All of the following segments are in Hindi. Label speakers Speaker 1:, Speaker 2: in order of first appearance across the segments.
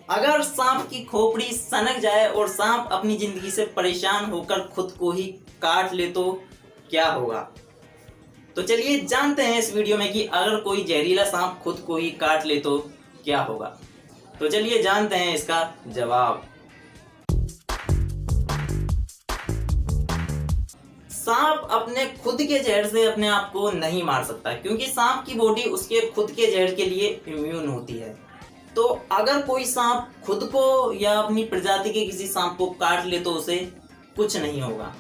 Speaker 1: अगर सांप की खोपड़ी सनक जाए और सांप अपनी जिंदगी से परेशान होकर खुद को ही काट ले तो क्या होगा? तो चलिए जानते हैं इस वीडियो में कि अगर कोई जहरीला सांप खुद को ही काट ले तो क्या होगा। तो चलिए जानते हैं इसका जवाब। सांप अपने खुद के जहर से अपने आप को नहीं मार सकता, क्योंकि सांप की बॉडी उसके खुद के जहर के लिए इम्यून होती है। तो अगर कोई सांप खुद को या अपनी प्रजाति के किसी सांप को काट ले तो उसे कुछ नहीं होगा,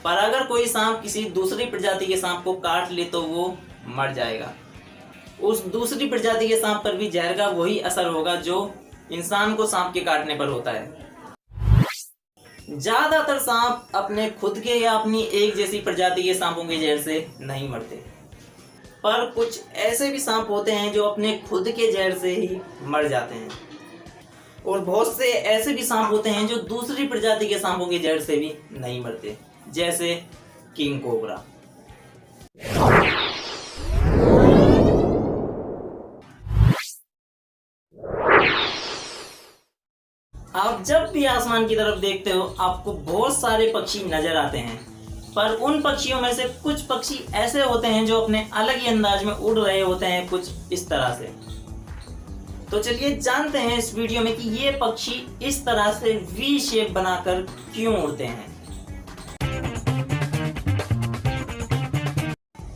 Speaker 1: पर अगर कोई सांप किसी दूसरी प्रजाति के सांप को काट ले तो वो मर जाएगा। उस दूसरी प्रजाति के सांप पर भी जहर का वही असर होगा जो इंसान को सांप के काटने पर होता है। ज्यादातर सांप अपने खुद के या अपनी एक जैसी प्रजाति के सांपों के जहर से नहीं मरते, पर कुछ ऐसे भी सांप होते हैं जो अपने खुद के जहर से ही मर जाते हैं, और बहुत से ऐसे भी सांप होते हैं जो दूसरी प्रजाति के सांपों के जहर से भी नहीं मरते, जैसे किंग कोबरा। आप जब भी आसमान की तरफ देखते हो आपको बहुत सारे पक्षी नजर आते हैं, पर उन पक्षियों में से कुछ पक्षी ऐसे होते हैं जो अपने अलग ही अंदाज में उड़ रहे होते हैं, कुछ इस तरह से। तो चलिए जानते हैं इस वीडियो में कि ये पक्षी इस तरह से वी शेप बनाकर क्यों उड़ते हैं।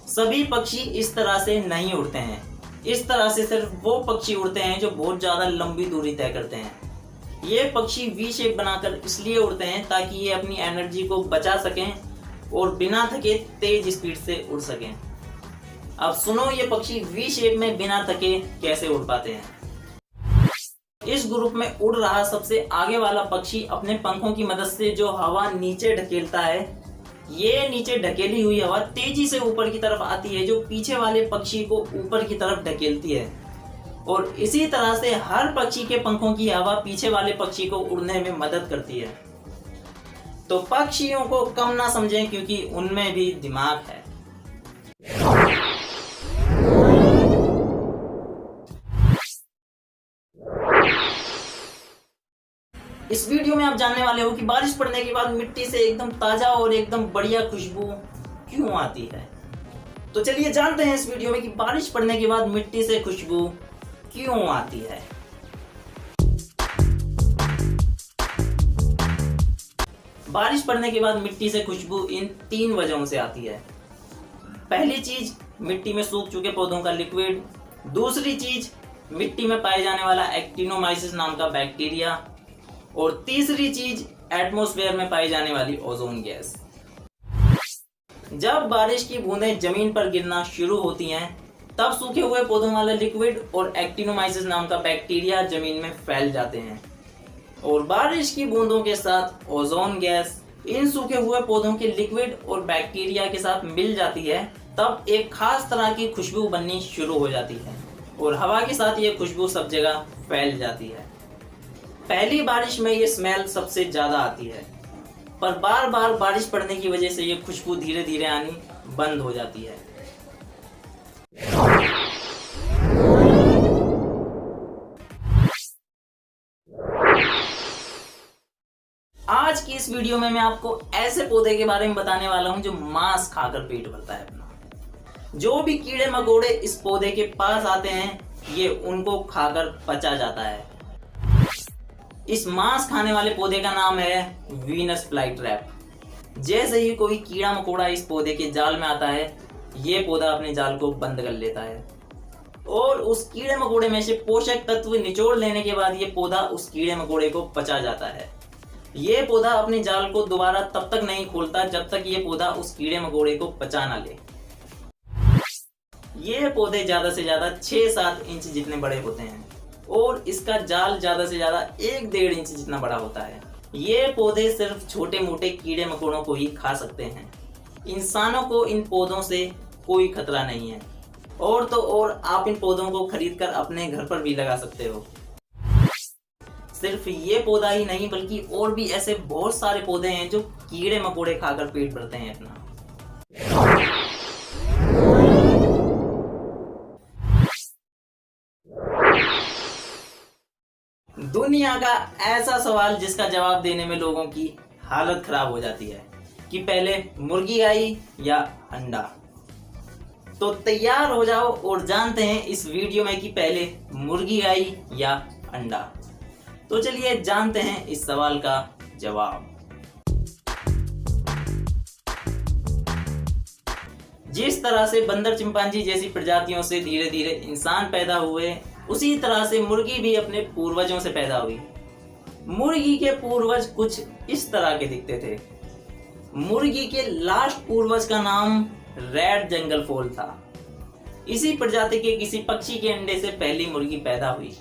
Speaker 1: सभी पक्षी इस तरह से नहीं उड़ते हैं। इस तरह से सिर्फ वो पक्षी उड़ते हैं जो बहुत ज्यादा लंबी दूरी तय करते हैं। ये पक्षी वी शेप बनाकर इसलिए उड़ते हैं ताकि ये अपनी एनर्जी को बचा सकें और बिना थके तेज स्पीड से उड़ सकें। अब सुनो ये पक्षी वी शेप में बिना थके कैसे उड़ पाते हैं। इस ग्रुप में उड़ रहा सबसे आगे वाला पक्षी अपने पंखों की मदद से जो हवा नीचे ढकेलता है, ये नीचे ढकेली हुई हवा तेजी से ऊपर की तरफ आती है, जो पीछे वाले पक्षी को ऊपर की तरफ ढकेलती है, और इसी तरह से हर पक्षी के पंखों की हवा पीछे वाले पक्षी को उड़ने में मदद करती है। तो पक्षियों को कम ना समझें, क्योंकि उनमें भी दिमाग है। इस वीडियो में आप जानने वाले हो कि बारिश पड़ने के बाद मिट्टी से एकदम ताजा और एकदम बढ़िया खुशबू क्यों आती है। तो चलिए जानते हैं इस वीडियो में कि बारिश पड़ने के बाद मिट्टी से खुशबू क्यों आती है। बारिश पड़ने के बाद मिट्टी से खुशबू इन 3 वजहों से आती है। पहली चीज, मिट्टी में सूख चुके पौधों का लिक्विड। दूसरी चीज, मिट्टी में पाए जाने वाला एक्टिनोमाइसिस नाम का बैक्टीरिया। और तीसरी चीज, एटमॉस्फेयर में पाई जाने वाली ओजोन गैस। जब बारिश की बूंदें जमीन पर गिरना शुरू होती हैं, तब सूखे हुए पौधों वाला लिक्विड और एक्टिनोमाइसिस नाम का बैक्टीरिया जमीन में फैल जाते हैं, और बारिश की बूंदों के साथ ओजोन गैस इन सूखे हुए पौधों के लिक्विड और बैक्टीरिया के साथ मिल जाती है। तब एक खास तरह की खुशबू बननी शुरू हो जाती है, और हवा के साथ ये खुशबू सब जगह फैल जाती है। पहली बारिश में ये स्मेल सबसे ज्यादा आती है, पर बार बार बारिश पड़ने की वजह से ये खुशबू धीरे धीरे आनी बंद हो जाती है। आज की इस वीडियो में मैं आपको ऐसे पौधे के बारे में बताने वाला हूं जो मांस खाकर पेट भरता है अपना। जो भी कीड़े मकोड़े इस पौधे के पास आते हैं, ये उनको खाकर पचा जाता है। इस मांस खाने वाले पौधे का नाम है वीनस फ्लाईट्रैप। जैसे ही कोई कीड़ा मकोड़ा इस पौधे के जाल में आता है, ये पौधा अपने जाल को बंद कर लेता है, और उस कीड़े मकोड़े में से पोषक तत्व निचोड़ लेने के बाद ये पौधा उस कीड़े मकोड़े को पचा जाता है। ये पौधा अपने जाल को दोबारा तब तक नहीं खोलता जब तक ये पौधा उस कीड़े मकोड़े को पचा ना ले। ये पौधे ज्यादा से ज्यादा 6-7 इंच जितने बड़े होते हैं, और इसका जाल ज्यादा से ज्यादा 1-1.5 इंच जितना बड़ा होता है। ये पौधे सिर्फ छोटे मोटे कीड़े मकोड़ों को ही खा सकते हैं। इंसानों को इन पौधों से कोई खतरा नहीं है, और तो और आप इन पौधों को खरीदकर अपने घर पर भी लगा सकते हो। सिर्फ ये पौधा ही नहीं, बल्कि और भी ऐसे बहुत सारे पौधे हैं जो कीड़े मकोड़े खाकर पेट भरते हैं अपना। दुनिया का ऐसा सवाल जिसका जवाब देने में लोगों की हालत खराब हो जाती है कि पहले मुर्गी आई या अंडा। तो तैयार हो जाओ और जानते हैं इस वीडियो में कि पहले मुर्गी आई या अंडा। तो चलिए जानते हैं इस सवाल का जवाब। जिस तरह से बंदर चिंपांजी जैसी प्रजातियों से धीरे धीरे इंसान पैदा हुए, उसी तरह से मुर्गी भी अपने पूर्वजों से पैदा हुई। मुर्गी के पूर्वज कुछ इस तरह के दिखते थे। मुर्गी के लास्ट पूर्वज का नाम रेड जंगल फॉल था। इसी प्रजाति के किसी पक्षी के अंडे से पहली मुर्गी पैदा हुई।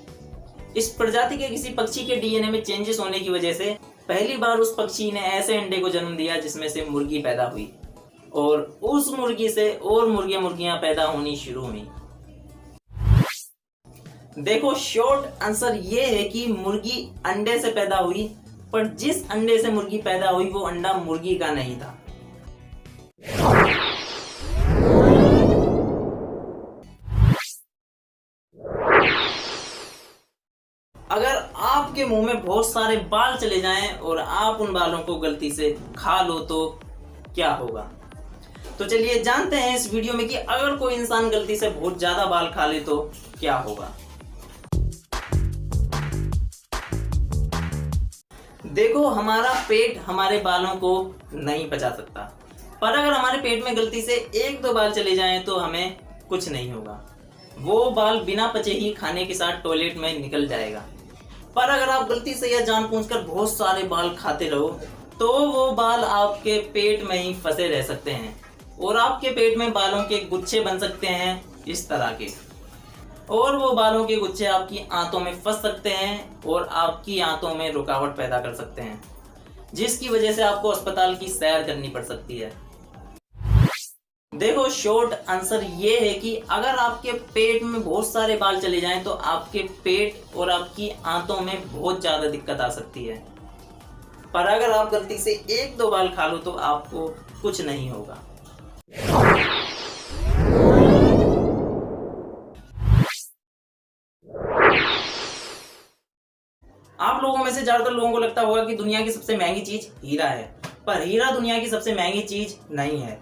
Speaker 1: इस प्रजाति के किसी पक्षी के डीएनए में चेंजेस होने की वजह से पहली बार उस पक्षी ने ऐसे अंडे को जन्म दिया जिसमें से मुर्गी पैदा हुई, और उस मुर्गी से और मुर्गियां पैदा होनी शुरू हुई। देखो, शॉर्ट आंसर ये है कि मुर्गी अंडे से पैदा हुई, पर जिस अंडे से मुर्गी पैदा हुई वो अंडा मुर्गी का नहीं था। अगर आपके मुंह में बहुत सारे बाल चले जाएं और आप उन बालों को गलती से खा लो तो क्या होगा? तो चलिए जानते हैं इस वीडियो में कि अगर कोई इंसान गलती से बहुत ज्यादा बाल खा ले तो क्या होगा। देखो, हमारा पेट हमारे बालों को नहीं पचा सकता, पर अगर हमारे पेट में गलती से एक दो बाल चले जाएं तो हमें कुछ नहीं होगा। वो बाल बिना पचे ही खाने के साथ टॉयलेट में निकल जाएगा। पर अगर आप गलती से या जानबूझकर बहुत सारे बाल खाते रहो तो वो बाल आपके पेट में ही फंसे रह सकते हैं और आपके पेट में बालों के गुच्छे बन सकते हैं इस तरह के, और वो बालों के गुच्छे आपकी आंतों में फंस सकते हैं और आपकी आंतों में रुकावट पैदा कर सकते हैं, जिसकी वजह से आपको अस्पताल की सैर करनी पड़ सकती है। देखो, शॉर्ट आंसर ये है कि अगर आपके पेट में बहुत सारे बाल चले जाएं तो आपके पेट और आपकी आंतों में बहुत ज्यादा दिक्कत आ सकती है, पर अगर आप गलती से एक दो बाल खा लो तो आपको कुछ नहीं होगा। आप लोगों में से ज्यादातर लोगों को लगता होगा कि दुनिया की सबसे महंगी चीज हीरा है, पर हीरा दुनिया की सबसे महंगी चीज नहीं है।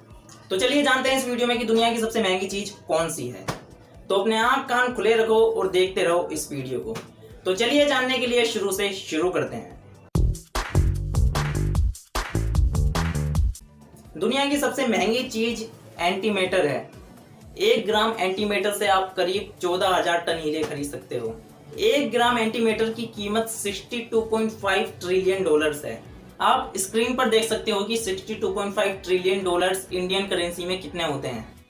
Speaker 1: तो चलिए जानते हैं इस वीडियो में कि दुनिया की सबसे महंगी चीज कौन सी है। तो अपने आंख कान खुले रखो और देखते रहो इस वीडियो को। तो चलिए जानने के लिए शुरू से शुरू करते हैं। दुनिया की सबसे महंगी चीज एंटीमेटर है। 1 ग्राम एंटीमेटर से आप करीब 14,000 टन हीरे खरीद सकते हो। 1 ग्राम एंटीमेटर की कीमत $62.5 ट्रिलियन है। आप स्क्रीन पर देख सकते हो कि $62.5 ट्रिलियन इंडियन करेंसी में कितने होते हैं।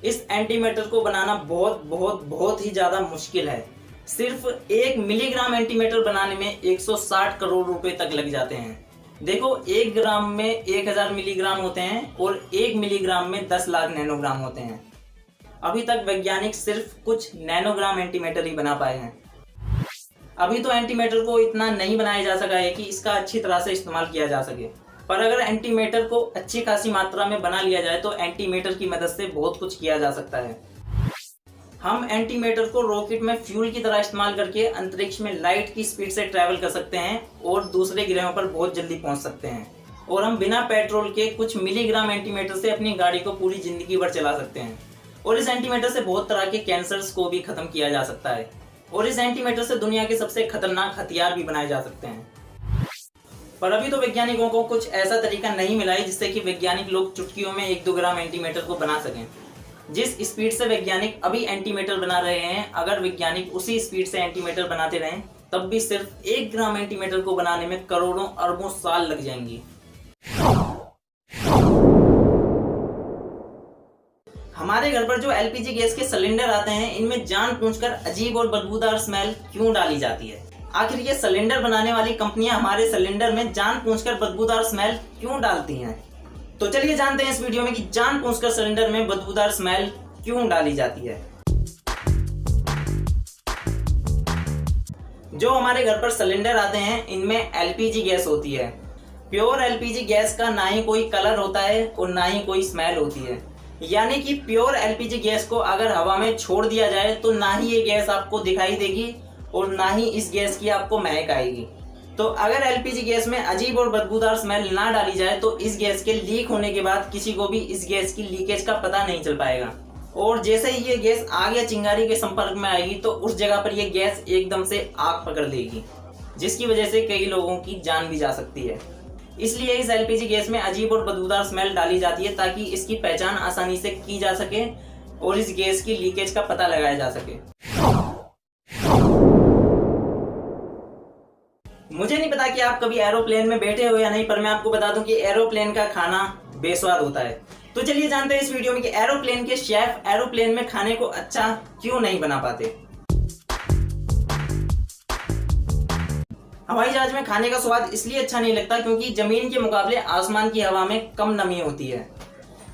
Speaker 1: इस एंटीमेटर को बनाना बहुत बहुत बहुत ही ज्यादा मुश्किल है। सिर्फ 1 मिलीग्राम एंटीमेटर बनाने में 160 करोड़ रुपए तक लग जाते हैं। देखो, 1 ग्राम में 1000 मिलीग्राम होते हैं और 1 मिलीग्राम में 10 लाख नैनोग्राम होते हैं। अभी तक वैज्ञानिक सिर्फ कुछ नैनोग्राम एंटीमेटर ही बना पाए हैं। अभी तो एंटीमेटर को इतना नहीं बनाया जा सका है कि इसका अच्छी तरह से इस्तेमाल किया जा सके, पर अगर एंटीमेटर को अच्छी खासी मात्रा में बना लिया जाए तो एंटीमेटर की मदद से बहुत कुछ किया जा सकता है। हम एंटीमेटर को रॉकेट में फ्यूल की तरह इस्तेमाल करके अंतरिक्ष में लाइट की स्पीड से ट्रैवल कर सकते हैं और दूसरे ग्रहों पर बहुत जल्दी पहुंच सकते हैं। और हम बिना पेट्रोल के कुछ मिलीग्राम एंटीमेटर से अपनी गाड़ी को पूरी जिंदगी भर चला सकते हैं। और इस एंटीमेटर से बहुत तरह के कैंसर्स को भी खत्म किया जा सकता है, और इस एंटीमेटर से दुनिया के सबसे खतरनाक हथियार भी बनाए जा सकते हैं। पर अभी तो वैज्ञानिकों को कुछ ऐसा तरीका नहीं मिला है जिससे कि वैज्ञानिक लोग चुटकियों में 1-2 ग्राम एंटीमेटर को बना सकें। जिस स्पीड से वैज्ञानिक अभी एंटीमेटर बना रहे हैं, अगर वैज्ञानिक उसी स्पीड से एंटीमेटर बनाते रहें तब भी सिर्फ 1 ग्राम एंटीमेटर को बनाने में करोड़ों अरबों साल लग जाएंगी। हमारे घर पर जो एलपीजी गैस के सिलेंडर आते हैं, इनमें जानबूझकर अजीब और बदबूदार स्मेल क्यों डाली जाती है? आखिर ये सिलेंडर बनाने वाली कंपनियां हमारे सिलेंडर में जानबूझकर बदबूदार स्मेल क्यों डालती हैं? तो चलिए जानते हैं इस वीडियो में कि जानबूझकर सिलेंडर में बदबूदार स्मेल क्यों डाली जाती है। जो हमारे घर पर सिलेंडर आते हैं, इनमें एलपीजी गैस होती है। प्योर एलपीजी गैस का ना ही कोई कलर होता है और ना ही कोई स्मेल होती है। यानी कि प्योर एलपीजी गैस को अगर हवा में छोड़ दिया जाए तो ना ही ये गैस आपको दिखाई देगी और ना ही इस गैस की आपको महक आएगी। तो अगर एलपीजी गैस में अजीब और बदबूदार स्मेल ना डाली जाए तो इस गैस के लीक होने के बाद किसी को भी इस गैस की लीकेज का पता नहीं चल पाएगा। और जैसे ही ये गैस आग या चिंगारी के संपर्क में आएगी तो उस जगह पर ये गैस एकदम से आग पकड़ लेगी, जिसकी वजह से कई लोगों की जान भी जा सकती है। इसलिए इस एलपीजी गैस में अजीब और बदबूदार स्मेल डाली जाती है ताकि इसकी पहचान आसानी से की जा सके और इस गैस की लीकेज का पता लगाया जा सके। मुझे नहीं पता कि आप कभी एरोप्लेन में बैठे हो या नहीं, पर मैं आपको बता दूं कि एरोप्लेन का खाना बेस्वाद होता है। तो चलिए जानते हैं इस वीडियो में कि एरोप्लेन के शेफ एरोप्लेन में खाने को अच्छा क्यों नहीं बना पाते। हवाई जहाज में खाने का स्वाद इसलिए अच्छा नहीं लगता क्योंकि जमीन के मुकाबले आसमान की हवा में कम नमी होती है।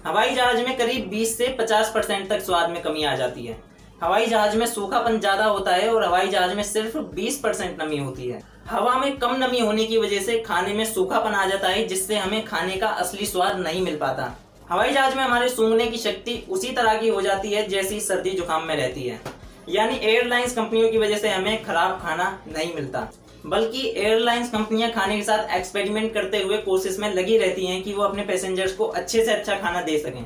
Speaker 1: हवाई जहाज में करीब 20 से 50% तक स्वाद में कमी आ जाती है। हवाई जहाज में सूखापन ज्यादा होता है और हवाई जहाज में सिर्फ 20% नमी होती है। हवा में कम नमी होने की वजह से खाने में सूखापन आ जाता है, जिससे हमें खाने का असली स्वाद नहीं मिल पाता। हवाई जहाज में हमारे सूंघने की शक्ति उसी तरह की हो जाती है जैसी सर्दी जुकाम में रहती है, यानी एयरलाइंस कंपनियों की वजह से हमें खराब खाना नहीं मिलता, बल्कि एयरलाइंस कंपनियां खाने के साथ एक्सपेरिमेंट करते हुए कोशिश में लगी रहती हैं कि वो अपने पैसेंजर्स को अच्छे से अच्छा खाना दे सकें।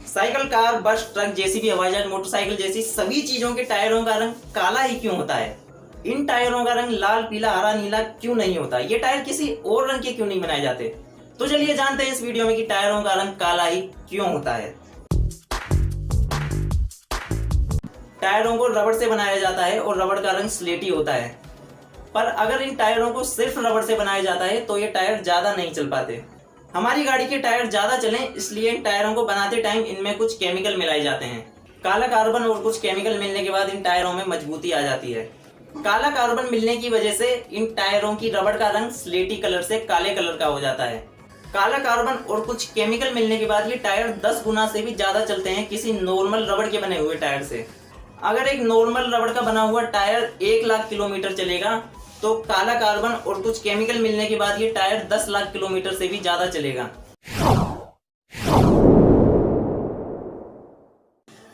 Speaker 1: साइकिल, कार, बस, ट्रक, जेसीबी, हवाई जहाज, मोटरसाइकिल जैसी सभी चीजों के टायरों का रंग काला ही क्यों होता है? इन टायरों का रंग लाल, पीला, हरा, नीला क्यों नहीं होता? ये टायर किसी और रंग के क्यों नहीं बनाए जाते? तो चलिए जानते हैं इस वीडियो में कि टायरों का रंग काला ही क्यों होता है। टायरों को रबड़ से बनाया जाता है और रबड़ का रंग स्लेटी होता है, पर अगर इन टायरों को सिर्फ रबड़ से बनाया जाता है तो ये टायर ज्यादा नहीं चल पाते। हमारी गाड़ी के टायर ज्यादा चलें इसलिए इन टायरों को बनाते टाइम इनमें कुछ केमिकल मिलाए जाते हैं। काला कार्बन और कुछ केमिकल मिलने के बाद इन टायरों में मजबूती आ जाती है। काला कार्बन मिलने की वजह से इन टायरों की रबड़ का रंग स्लेटी कलर से काले कलर का हो जाता है। काला कार्बन और कुछ केमिकल मिलने के बाद ये टायर 10 गुना से भी ज्यादा चलते हैं किसी नॉर्मल रबड़ के बने हुए टायर से। अगर एक नॉर्मल रबड़ का बना हुआ टायर 1 लाख किलोमीटर चलेगा तो काला कार्बन और कुछ केमिकल मिलने के बाद ये टायर 10 लाख किलोमीटर से भी ज्यादा चलेगा।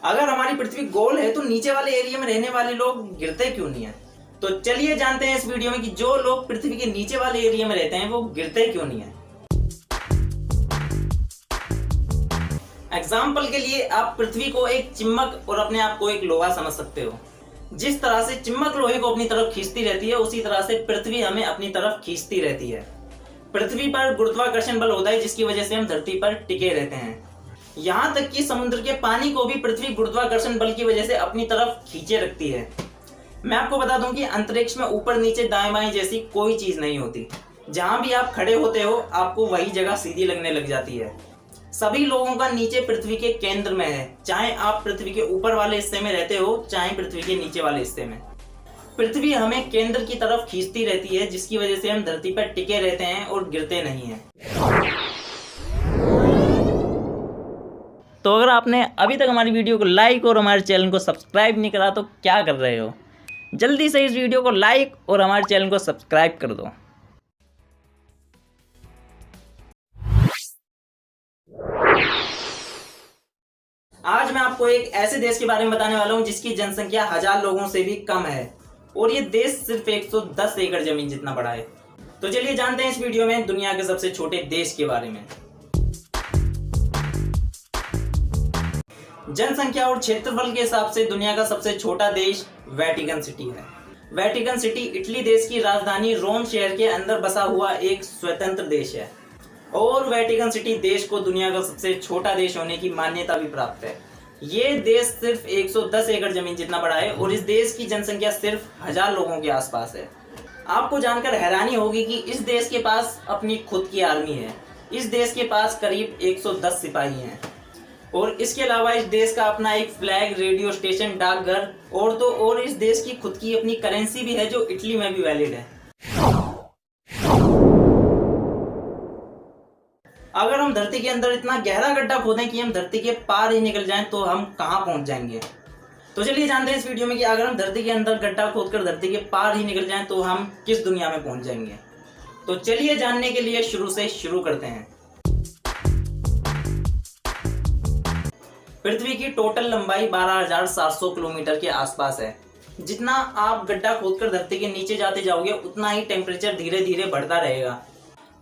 Speaker 1: अगर हमारी पृथ्वी गोल है तो नीचे वाले एरिया में रहने वाले लोग गिरते क्यों नहीं है? तो चलिए जानते हैं इस वीडियो में कि जो लोग पृथ्वी के नीचे वाले एरिया में रहते हैं वो गिरते क्यों नहीं है। एग्जाम्पल के लिए आप पृथ्वी को एक चिम्मक और अपने आप को एक लोहा समझ सकते हो। जिस तरह से चिम्मक लोहे को अपनी तरफ खींचती रहती है उसी तरह से पृथ्वी हमें अपनी तरफ खींचती रहती है। पृथ्वी पर गुरुत्वाकर्षण बल होता है जिसकी वजह से हम धरती पर टिके रहते हैं। यहाँ तक कि समुद्र के पानी को भी पृथ्वी गुरुत्वाकर्षण बल की वजह से अपनी तरफ खींचे रखती है। मैं आपको बता दूं कि अंतरिक्ष में ऊपर नीचे दाएं बाएं जैसी कोई चीज नहीं होती। जहां भी आप खड़े होते हो आपको वही जगह सीधी लगने लग जाती है। सभी लोगों का नीचे पृथ्वी के केंद्र में है, चाहे आप पृथ्वी के ऊपर वाले हिस्से में रहते हो चाहे पृथ्वी के नीचे वाले हिस्से में। पृथ्वी हमें केंद्र की तरफ खींचती रहती है जिसकी वजह से हम धरती पर टिके रहते हैं और गिरते नहीं हैं। तो अगर आपने अभी तक हमारी वीडियो को लाइक और हमारे चैनल को सब्सक्राइब नहीं करा तो क्या कर रहे हो? जल्दी से इस वीडियो को लाइक और हमारे चैनल को सब्सक्राइब कर दो। आज मैं आपको एक ऐसे देश के बारे में बताने वाला हूं जिसकी जनसंख्या 1000 लोगों से भी कम है और ये देश सिर्फ 110 एकड़ जमीन जितना बड़ा है। तो चलिए जानते हैं इस वीडियो में दुनिया के सबसे छोटे देश के बारे में। जनसंख्या और क्षेत्रफल के हिसाब से दुनिया का सबसे छोटा देश वेटिकन सिटी है। वेटिकन सिटी इटली देश की राजधानी रोम शहर के अंदर बसा हुआ एक स्वतंत्र देश है और वेटिकन सिटी देश को दुनिया का सबसे छोटा देश होने की मान्यता भी प्राप्त है। ये देश सिर्फ 110 एकड़ जमीन जितना बड़ा है और इस देश की जनसंख्या सिर्फ 1000 लोगों के आसपास है। आपको जानकर हैरानी होगी कि इस देश के पास अपनी खुद की आर्मी है। इस देश के पास करीब 110 सिपाही हैं और इसके अलावा इस देश का अपना एक फ्लैग, रेडियो स्टेशन, डाकघर और तो और इस देश की खुद की अपनी करेंसी भी है जो इटली में भी वैलिड है। अगर हम धरती के अंदर इतना गहरा गड्ढा खोदें कि हम धरती के पार ही निकल जाएं तो हम कहां पहुंच जाएंगे? तो चलिए जानते हैं इस वीडियो में कि अगर हम धरती के अंदर गड्ढा खोदकर धरती के पार ही निकल जाएं तो हम किस दुनिया में पहुंच जाएंगे। तो चलिए जानने के लिए शुरू से शुरू करते हैं। पृथ्वी की टोटल लंबाई 12,700 किलोमीटर के आसपास है। जितना आप गड्ढा खोदकर धरती के नीचे जाते जाओगे उतना ही टेम्परेचर धीरे धीरे बढ़ता रहेगा।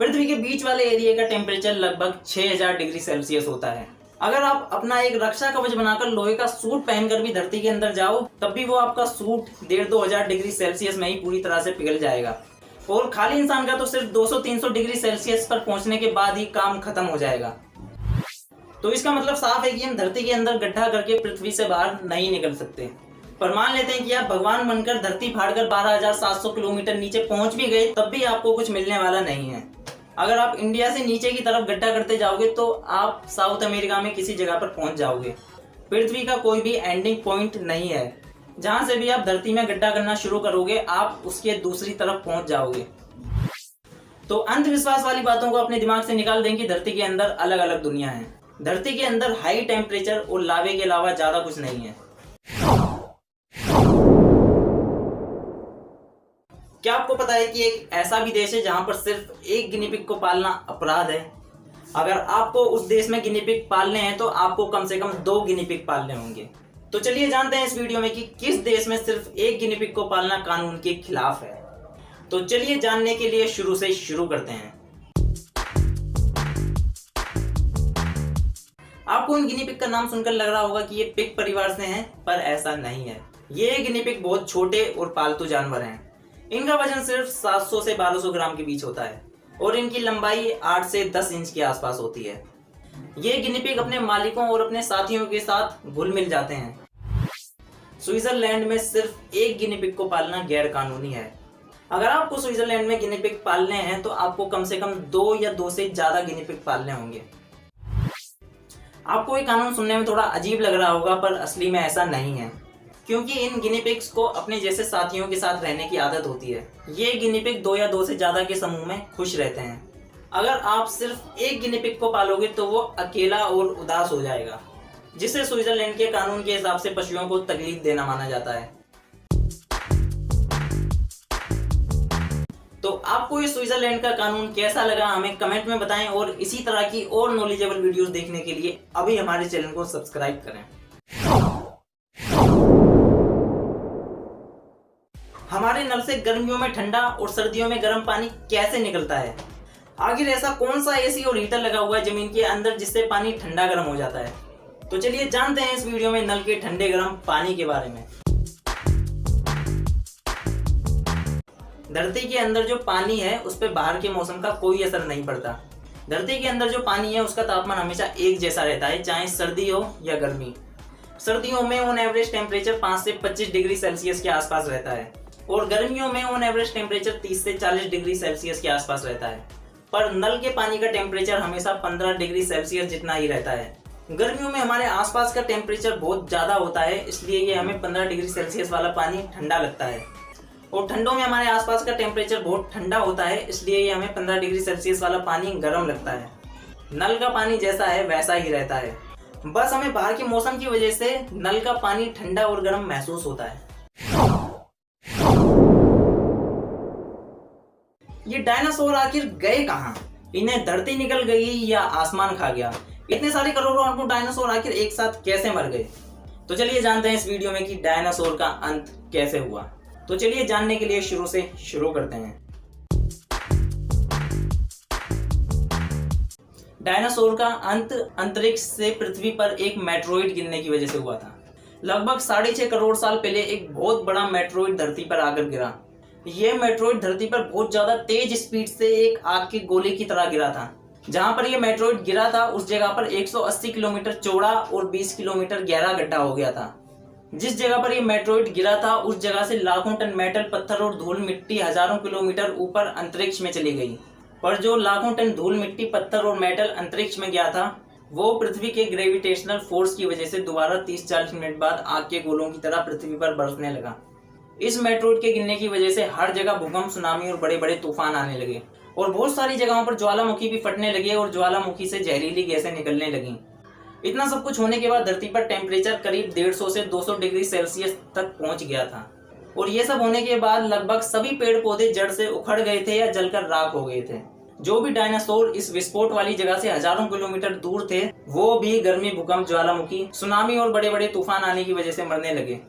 Speaker 1: पृथ्वी के बीच वाले एरिया का टेम्परेचर लगभग 6000 डिग्री सेल्सियस होता है। अगर आप अपना एक रक्षा कवच बनाकर लोहे का सूट पहनकर भी धरती के अंदर जाओ तब भी वो आपका सूट 1500-2000 डिग्री सेल्सियस में ही पूरी तरह से पिघल जाएगा। और खाली इंसान का तो सिर्फ 200-300 डिग्री सेल्सियस पर पहुंचने के बाद ही काम खत्म हो जाएगा। तो इसका मतलब साफ है कि हम धरती के अंदर गड्ढा करके पृथ्वी से बाहर नहीं निकल सकते। पर मान लेते हैं कि आप भगवान बनकर धरती फाड़कर 12,700 किलोमीटर नीचे पहुंच भी गए तब भी आपको कुछ मिलने वाला नहीं है। अगर आप इंडिया से नीचे की तरफ गड्ढा करते जाओगे तो आप साउथ अमेरिका में किसी जगह पर पहुंच जाओगे। पृथ्वी का कोई भी एंडिंग पॉइंट नहीं है। जहां से भी आप धरती में गड्ढा करना शुरू करोगे आप उसके दूसरी तरफ पहुंच जाओगे। तो अंधविश्वास वाली बातों को अपने दिमाग से निकाल दें कि धरती के अंदर अलग अलग दुनिया है। धरती के अंदर हाई टेम्परेचर और लावे के अलावा ज्यादा कुछ नहीं है। क्या आपको पता है कि एक ऐसा भी देश है जहां पर सिर्फ एक गिनी पिग को पालना अपराध है? अगर आपको उस देश में गिनी पिग पालने हैं तो आपको कम से कम 2 गिनी पिग पालने होंगे। तो चलिए जानते हैं इस वीडियो में कि किस देश में सिर्फ एक गिनी पिग को पालना कानून के खिलाफ है। तो चलिए जानने के लिए शुरू से शुरू करते हैं। आपको इन गिनी पिग का नाम सुनकर लग रहा होगा कि ये पिग परिवार से हैं, पर ऐसा नहीं है। ये गिनी पिग बहुत छोटे और पालतू जानवर हैं। इनका वजन सिर्फ 700 से 1200 ग्राम के बीच होता है और इनकी लंबाई 8 से 10 इंच के आसपास होती है। ये गिनी पिग अपने मालिकों और अपने साथियों के साथ घुल मिल जाते हैं। स्विट्जरलैंड में सिर्फ एक गिनी पिग को पालना गैर कानूनी है। अगर आपको स्विट्जरलैंड में गिनी पिग पालने हैं तो आपको कम से कम 2 या 2 से ज्यादा गिनी पिग पालने होंगे। आपको ये कानून सुनने में थोड़ा अजीब लग रहा होगा पर असली में ऐसा नहीं है, क्योंकि इन गिनी पिग्स को अपने जैसे साथियों के साथ रहने की आदत होती है। ये गिनी पिग 2 या 2 से ज्यादा के समूह में खुश रहते हैं। अगर आप सिर्फ एक गिनी पिग को पालोगे तो वो अकेला और उदास हो जाएगा, जिसे स्विट्जरलैंड के कानून के हिसाब से पशुओं को तकलीफ देना माना जाता है। तो आपको इस स्विट्जरलैंड का कानून कैसा लगा हमें कमेंट में बताएं और इसी तरह की और नॉलेजेबल वीडियोस देखने के लिए अभी हमारे चैनल को सब्सक्राइब करें। हमारे नल से गर्मियों में ठंडा और सर्दियों में गर्म पानी कैसे निकलता है? आखिर ऐसा कौन सा एसी और हीटर लगा हुआ है जमीन के अंदर जिससे पानी ठंडा गर्म हो जाता है? तो चलिए जानते हैं इस वीडियो में नल के ठंडे गर्म पानी के बारे में। धरती के अंदर जो पानी है उस पर बाहर के मौसम का कोई असर नहीं पड़ता। धरती के अंदर जो पानी है उसका तापमान हमेशा एक जैसा रहता है, चाहे सर्दी हो या गर्मी। सर्दियों में ऑन एवरेज टेम्परेचर 5 से 25 डिग्री सेल्सियस के आसपास रहता है और गर्मियों में ऑन एवरेज टेम्परेचर 30 से 40 डिग्री सेल्सियस के आसपास रहता है। पर नल के पानी का टेम्परेचर हमेशा 15 डिग्री सेल्सियस जितना ही रहता है। गर्मियों में हमारे आसपास का टेम्परेचर बहुत ज्यादा होता है, इसलिए ये हमें 15 डिग्री सेल्सियस वाला पानी ठंडा लगता है। और ठंडों में हमारे आसपास का टेम्परेचर बहुत ठंडा होता है, इसलिए ये हमें 15 डिग्री सेल्सियस वाला पानी गर्म लगता है। नल का पानी जैसा है वैसा ही रहता है, बस हमें बाहर के मौसम की वजह से नल का पानी ठंडा और गर्म महसूस होता है। ये डायनासोर आखिर गए कहाँ? इन्हें धरती निकल गई या आसमान खा गया? इतने सारे करोड़ों अरबों डायनासोर आखिर एक साथ कैसे मर गए? तो चलिए जानते हैं इस वीडियो में कि डायनासोर का अंत कैसे हुआ। तो चलिए जानने के लिए शुरू से शुरू करते हैं। डायनासोर का अंत अंतरिक्ष से पृथ्वी पर एक मेट्रोइड गिरने की वजह से हुआ था। लगभग 6.5 करोड़ साल पहले एक बहुत बड़ा मेट्रोइड धरती पर आकर गिरा। यह मेट्रोइड धरती पर बहुत ज्यादा तेज स्पीड से एक आग के गोले की तरह गिरा था। जहां पर यह मेट्रोइड गिरा था उस जगह पर 180 किलोमीटर चौड़ा और 20 किलोमीटर गहरा गड्ढा हो गया था। जिस जगह पर यह मेट्रोइड गिरा था उस जगह से लाखों टन मेटल, पत्थर और धूल मिट्टी हजारों किलोमीटर ऊपर अंतरिक्ष में चली गई। पर जो लाखों टन धूल मिट्टी, पत्थर और मेटल अंतरिक्ष में गया था वो पृथ्वी के ग्रेविटेशनल फोर्स की वजह से दोबारा 30-40 मिनट बाद आग के गोलों की तरह पृथ्वी पर बरसने लगा। इस मेट्रोइड के गिरने की वजह से हर जगह भूकंप, सुनामी और बड़े बड़े तूफान आने लगे और बहुत सारी जगहों पर ज्वालामुखी भी फटने लगे और ज्वालामुखी से जहरीली गैसें निकलने लगी। इतना सब कुछ होने के बाद धरती पर टेम्परेचर करीब 150 से 200 डिग्री सेल्सियस तक पहुंच गया था और ये सब होने के बाद लगभग सभी पेड़ पौधे जड़ से उखड़ गए थे या जलकर राख हो गए थे। जो भी डायनासोर इस विस्फोट वाली जगह से हजारों किलोमीटर दूर थे, वो भी गर्मी, भूकंप, ज्वालामुखी, सुनामी और बड़े बड़े तूफान आने की वजह से मरने लगे।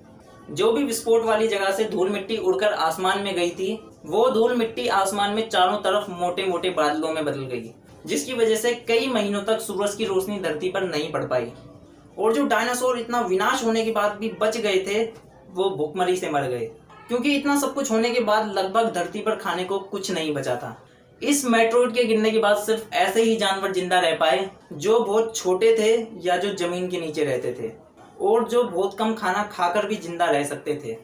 Speaker 1: जो भी विस्फोट वाली जगह से धूल मिट्टी उड़कर आसमान में गई थी, वो धूल मिट्टी आसमान में चारों तरफ मोटे मोटे बादलों में बदल गई, जिसकी वजह से कई महीनों तक सूरज की रोशनी धरती पर नहीं पड़ पाई। और जो डायनासोर इतना विनाश होने के बाद भी बच गए थे, वो भूखमरी से मर गए, क्योंकि इतना सब कुछ होने के बाद लगभग धरती पर खाने को कुछ नहीं बचा था। इस मेट्रोइड के गिरने के बाद सिर्फ ऐसे ही जानवर जिंदा रह पाए जो बहुत छोटे थे या जो जमीन के नीचे रहते थे और जो बहुत कम खाना खाकर भी जिंदा रह सकते थे।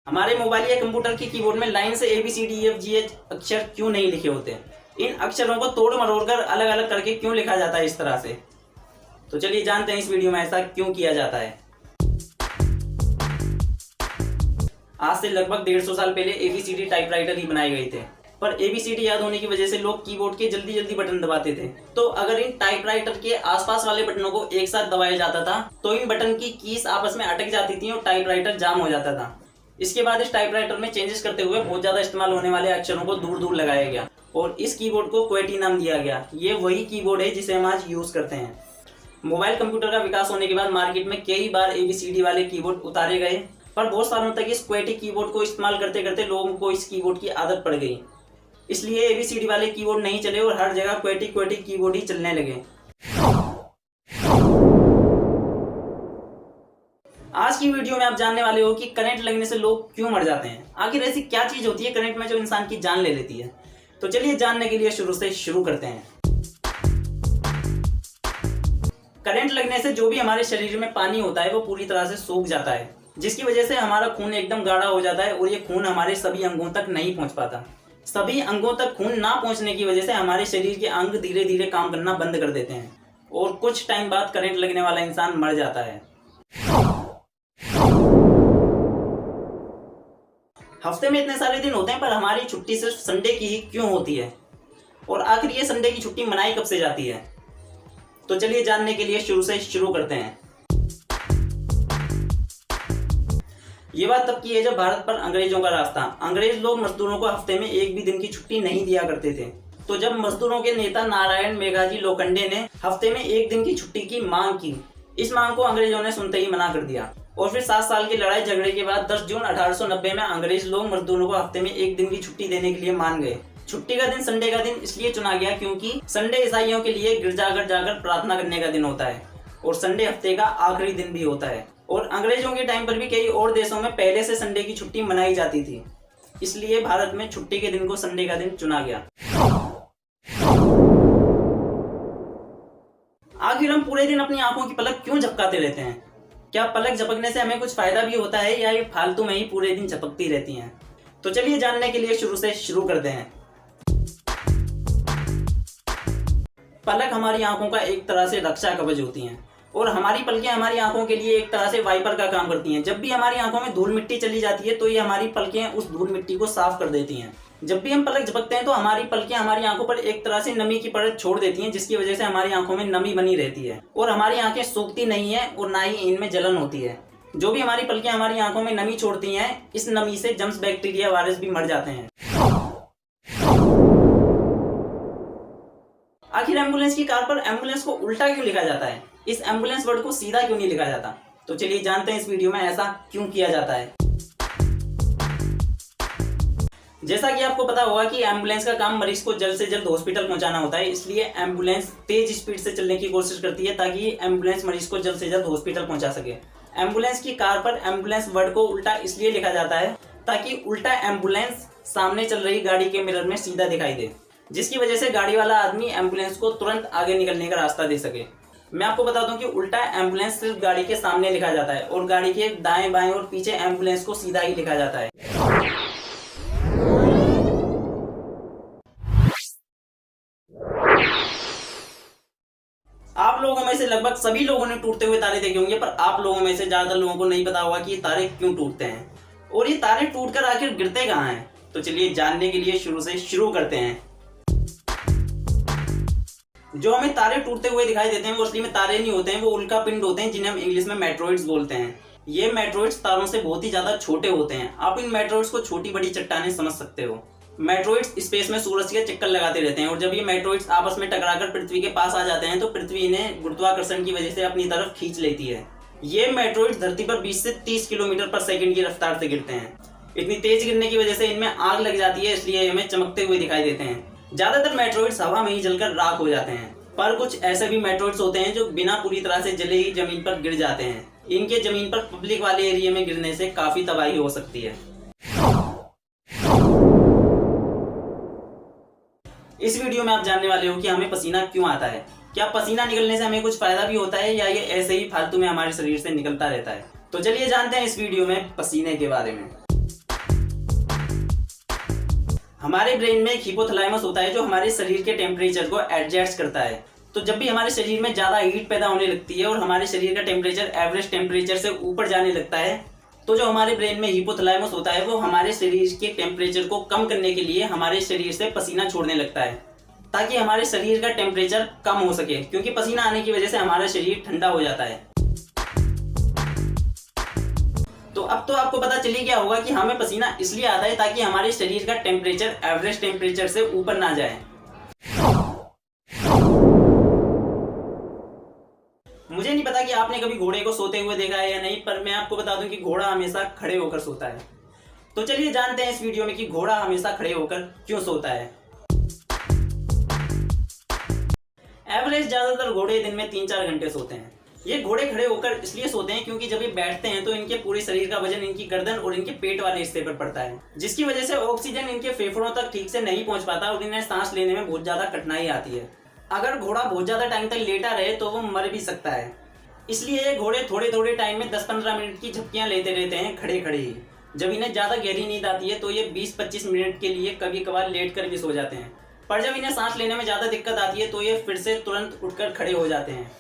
Speaker 1: हमारे मोबाइल या कंप्यूटर के कीबोर्ड में लाइन से ABCDEFGH अक्षर क्यों नहीं लिखे होते? इन अक्षरों को तोड़ मरोड़ कर अलग अलग करके क्यों लिखा जाता है इस तरह से? तो चलिए जानते हैं इस वीडियो में ऐसा क्यों किया जाता है। आज से लगभग 150 साल पहले ABCD टाइपराइटर ही बनाए गए थे, पर ABCD याद होने की वजह से लोग कीबोर्ड के जल्दी जल्दी बटन दबाते थे। तो अगर इन टाइपराइटर के आसपास वाले बटनों को एक साथ दबाया जाता था तो इन बटन की कीज आपस में अटक जाती थी और टाइपराइटर जाम हो जाता था। इसके बाद इस टाइपराइटर में चेंजेस करते हुए बहुत ज्यादा इस्तेमाल होने वाले अक्षरों को दूर दूर लगाया गया और इस कीबोर्ड को QWERTY नाम दिया गया। ये वही कीबोर्ड है जिसे हम आज यूज करते हैं। मोबाइल कंप्यूटर का विकास होने के बाद मार्केट में कई बार ABCD वाले कीबोर्ड उतारे गए, पर बहुत सालों तक इस QWERTY कीबोर्ड को इस्तेमाल करते करते लोगों को इस कीबोर्ड की आदत पड़ गई, इसलिए ABCD वाले कीबोर्ड नहीं चले और हर जगह QWERTY कीबोर्ड ही चलने लगे। आज की वीडियो में आप जानने वाले हो कि करंट लगने से लोग क्यों मर जाते हैं। आखिर ऐसी क्या चीज होती है करंट में जो इंसान की जान ले लेती है? तो चलिए जानने के लिए शुरू करते हैं। करंट लगने से जो भी हमारे शरीर में पानी होता है वो पूरी तरह से सूख जाता है, जिसकी वजह से हमारा खून एकदम गाढ़ा हो जाता है और ये खून हमारे सभी अंगों तक नहीं पहुंच पाता। सभी अंगों तक खून ना पहुंचने की वजह से हमारे शरीर के अंग धीरे धीरे काम करना बंद कर देते हैं और कुछ टाइम बाद करंट लगने वाला इंसान मर जाता है। हफ्ते में इतने सारे दिन होते हैं, पर हमारी छुट्टी सिर्फ संडे की ही क्यों होती है? और आखिर ये संडे की छुट्टी मनाई कब से जाती है? तो चलिए जानने के लिए शुरू करते हैं। ये बात तब की है जब भारत पर अंग्रेजों का राज था। अंग्रेज लोग मजदूरों को हफ्ते में एक भी दिन की छुट्टी नहीं दिया करते थे। तो जब मजदूरों के नेता नारायण मेघाजी लोखंडे ने हफ्ते में एक दिन की छुट्टी की मांग की, इस मांग को अंग्रेजों ने सुनते ही मना कर दिया और फिर 7 साल की लड़ाई झगड़े के बाद 10 जून 1890 में अंग्रेज लोग मजदूरों को हफ्ते में एक दिन की छुट्टी देने के लिए मान गए। छुट्टी का दिन संडे का दिन इसलिए चुना गया क्योंकि संडे ईसाइयों के लिए गिरजाघर जाकर प्रार्थना करने का दिन होता है और संडे हफ्ते का आखिरी दिन भी होता है। और अंग्रेजों के टाइम पर भी कई और देशों में पहले से संडे की छुट्टी मनाई जाती थी, इसलिए भारत में छुट्टी के दिन को संडे का दिन चुना गया। आखिर हम पूरे दिन अपनी आंखों की पलक क्यों झपकाते रहते हैं? क्या पलक झपकने से हमें कुछ फायदा भी होता है या ये फालतू में ही पूरे दिन झपकती रहती हैं? तो चलिए जानने के लिए शुरू करते हैं। पलक हमारी आंखों का एक तरह से रक्षा कवच होती हैं और हमारी पलकें हमारी आंखों के लिए एक तरह से वाइपर का काम करती हैं। जब भी हमारी आंखों में धूल मिट्टी चली जाती है तो ये हमारी पलकें उस धूल मिट्टी को साफ कर देती हैं। जब भी हम पलक झपकते हैं तो हमारी पलकें हमारी आंखों पर एक तरह से नमी की परत छोड़ देती हैं, जिसकी वजह से हमारी आंखों में नमी बनी रहती है और हमारी आंखें सूखती नहीं है और ना ही इनमें जलन होती है। जो भी हमारी पलकें हमारी आंखों में नमी छोड़ती हैं, इस नमी से जर्म्स, बैक्टीरिया, वायरस भी मर जाते हैं। आखिर एम्बुलेंस की कार पर एम्बुलेंस को उल्टा क्यों लिखा जाता है? इस एम्बुलेंस वर्ड को सीधा क्यों नहीं लिखा जाता? तो चलिए जानते हैं इस वीडियो में ऐसा क्यों किया जाता है। जैसा कि आपको पता होगा कि एम्बुलेंस का काम मरीज को जल्द से जल्द हॉस्पिटल पहुंचाना होता है, इसलिए एम्बुलेंस तेज स्पीड से चलने की कोशिश करती है ताकि एम्बुलेंस मरीज को जल्द से जल्द हॉस्पिटल पहुंचा सके। एम्बुलेंस की कार पर एम्बुलेंस वर्ड को उल्टा इसलिए लिखा जाता है ताकि उल्टा एम्बुलेंस सामने चल रही गाड़ी के मिरर में सीधा दिखाई दे, जिसकी वजह से गाड़ी वाला आदमी एम्बुलेंस को तुरंत आगे निकलने का रास्ता दे सके। मैं आपको बता दूं कि उल्टा एम्बुलेंस सिर्फ गाड़ी के सामने लिखा जाता है और गाड़ी के दाएं बाएं और पीछे एम्बुलेंस को सीधा ही लिखा जाता है। आप लोगों में से लगभग सभी लोगों ने टूटते हुए तारे देखे होंगे, पर आप लोगों में से ज्यादातर लोगों को नहीं पता होगा कि ये तारे क्यों टूटते हैं और ये तारे टूटकर आखिर गिरते कहाँ हैं। तो चलिए जानने के लिए शुरू करते हैं। जो हमें तारे टूटते हुए दिखाई देते हैं वो असली में तारे नहीं होते हैं, वो उल्का पिंड होते हैं जिन्हें हम इंग्लिश में मेट्रोइड्स बोलते हैं। ये मेट्रोइड्स तारों से बहुत ही ज्यादा छोटे होते हैं। आप इन मेट्रोइड्स को छोटी बड़ी चट्टानें समझ सकते हो। मेट्रोइड्स स्पेस में सूरज के चक्कर लगाते रहते हैं और जब ये मेट्रोइड्स आपस में टकराकर पृथ्वी के पास आ जाते हैं तो पृथ्वी इन्हें गुरुत्वाकर्षण की वजह से अपनी तरफ खींच लेती है। ये मेट्रोइड्स धरती पर 20 से 30 किलोमीटर पर सेकंड की रफ्तार से गिरते हैं। इतनी तेज गिरने की वजह से इनमें आग लग जाती है, इसलिए हमें चमकते हुए दिखाई देते हैं। ज्यादातर मेट्रोइड्स हवा में ही जलकर राख हो जाते हैं, पर कुछ ऐसे भी मेट्रोइड्स होते हैं जो बिना पूरी तरह से जले ही जमीन पर गिर जाते हैं। इनके जमीन पर पब्लिक वाले एरिया में गिरने से काफी तबाही हो सकती है। इस वीडियो में आप जानने वाले हो कि हमें पसीना क्यों आता है, क्या पसीना निकलने से हमें कुछ फायदा भी होता है या ये ऐसे ही फालतू में हमारे शरीर से निकलता रहता है। तो चलिए जानते हैं इस वीडियो में पसीने के बारे में। हमारे ब्रेन में एक हिपोथैलेमस होता है जो हमारे शरीर के टेम्परेचर को एडजस्ट करता है। तो जब भी हमारे शरीर में ज्यादा हीट पैदा होने लगती है और हमारे शरीर का टेम्परेचर एवरेज टेम्परेचर से ऊपर जाने लगता है, तो जो हमारे ब्रेन में हिपोथैलेमस होता है वो हमारे शरीर के टेम्परेचर को कम करने के लिए हमारे शरीर से पसीना छोड़ने लगता है, ताकि हमारे शरीर का टेम्परेचर कम हो सके, क्योंकि पसीना आने की वजह से हमारा शरीर ठंडा हो जाता है। तो अब तो आपको पता चली गया होगा कि हमें पसीना इसलिए आता है ताकि हमारे शरीर का टेम्परेचर एवरेज टेम्परेचर से ऊपर ना जाए। मुझे नहीं पता कि आपने कभी घोड़े को सोते हुए देखा है या नहीं, पर मैं आपको बता दूं कि घोड़ा हमेशा खड़े होकर सोता है। तो चलिए जानते हैं इस वीडियो में कि घोड़ा हमेशा खड़े होकर क्यों सोता है। एवरेज ज्यादातर घोड़े दिन में 3-4 घंटे सोते हैं। ये घोड़े खड़े होकर इसलिए सोते हैं क्योंकि जब ये बैठते हैं तो इनके पूरे शरीर का वजन इनकी गर्दन और इनके पेट वाले हिस्से पर पड़ता है, जिसकी वजह से ऑक्सीजन इनके फेफड़ों तक ठीक से नहीं पहुंच पाता और इन्हें सांस लेने में बहुत ज्यादा कठिनाई आती है। अगर घोड़ा बहुत ज्यादा टाइम तक लेटा रहे तो वो मर भी सकता है। इसलिए ये घोड़े थोड़े थोड़े टाइम में 10-15 मिनट की झपकियां लेते रहते हैं खड़े खड़े ही। जब इन्हें ज्यादा गहरी नींद आती है तो ये 20-25 मिनट के लिए कभी कभार लेट कर भी सो जाते हैं, पर जब इन्हें सांस लेने में ज्यादा दिक्कत आती है तो ये फिर से तुरंत उठकर खड़े हो जाते हैं।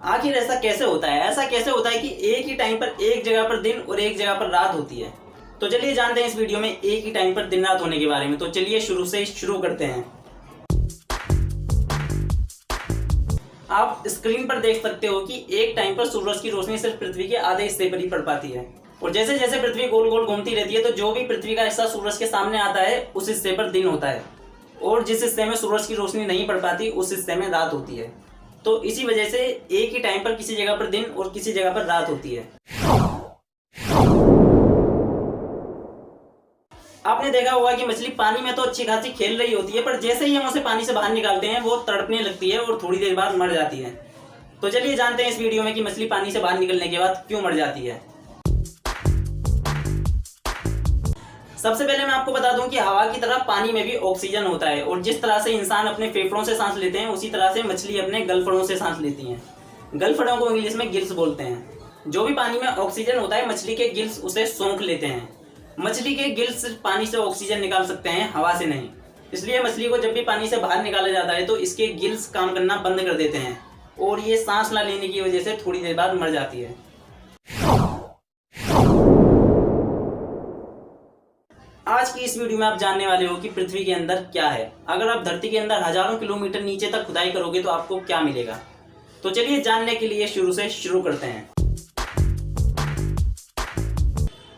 Speaker 1: आखिर ऐसा कैसे होता है? ऐसा कैसे होता है कि एक ही टाइम पर एक जगह पर दिन और एक जगह पर रात होती है? तो चलिए जानते हैं इस वीडियो में एक ही टाइम पर दिन रात होने के बारे में। तो चलिए शुरू करते हैं। आप स्क्रीन पर देख सकते हो कि एक टाइम पर सूरज की रोशनी सिर्फ पृथ्वी के आधे हिस्से पर ही पड़ पाती है, और जैसे जैसे पृथ्वी गोल गोल घूमती रहती है तो जो भी पृथ्वी का हिस्सा सूरज के सामने आता है उस हिस्से पर दिन होता है, और जिस हिस्से में सूरज की रोशनी नहीं पड़ पाती उस हिस्से में रात होती है। तो इसी वजह से एक ही टाइम पर किसी जगह पर दिन और किसी जगह पर रात होती है। आपने देखा होगा कि मछली पानी में तो अच्छी खासी खेल रही होती है, पर जैसे ही हम उसे पानी से बाहर निकालते हैं वो तड़पने लगती है और थोड़ी देर बाद मर जाती है। तो चलिए जानते हैं इस वीडियो में कि मछली पानी से बाहर निकलने के बाद क्यों मर जाती है। सबसे पहले मैं आपको बता दूं कि हवा की तरह पानी में भी ऑक्सीजन होता है, और जिस तरह से इंसान अपने फेफड़ों से सांस लेते हैं उसी तरह से मछली अपने गलफड़ों से सांस लेती हैं। गलफड़ों को इंग्लिश में गिल्स बोलते हैं। जो भी पानी में ऑक्सीजन होता है मछली के गिल्स उसे सोख लेते हैं। मछली के गिल्स सिर्फ पानी से ऑक्सीजन निकाल सकते हैं, हवा से नहीं। इसलिए मछली को जब भी पानी से बाहर निकाला जाता है तो इसके गिल्स काम करना बंद कर देते हैं और ये सांस ना लेने की वजह से थोड़ी देर बाद मर जाती है। आज की इस वीडियो में आप जानने वाले हो कि पृथ्वी के अंदर क्या है। अगर आप धरती के अंदर हजारों किलोमीटर नीचे तक खुदाई करोगे तो आपको क्या मिलेगा। तो चलिए जानने के लिए शुरू करते हैं।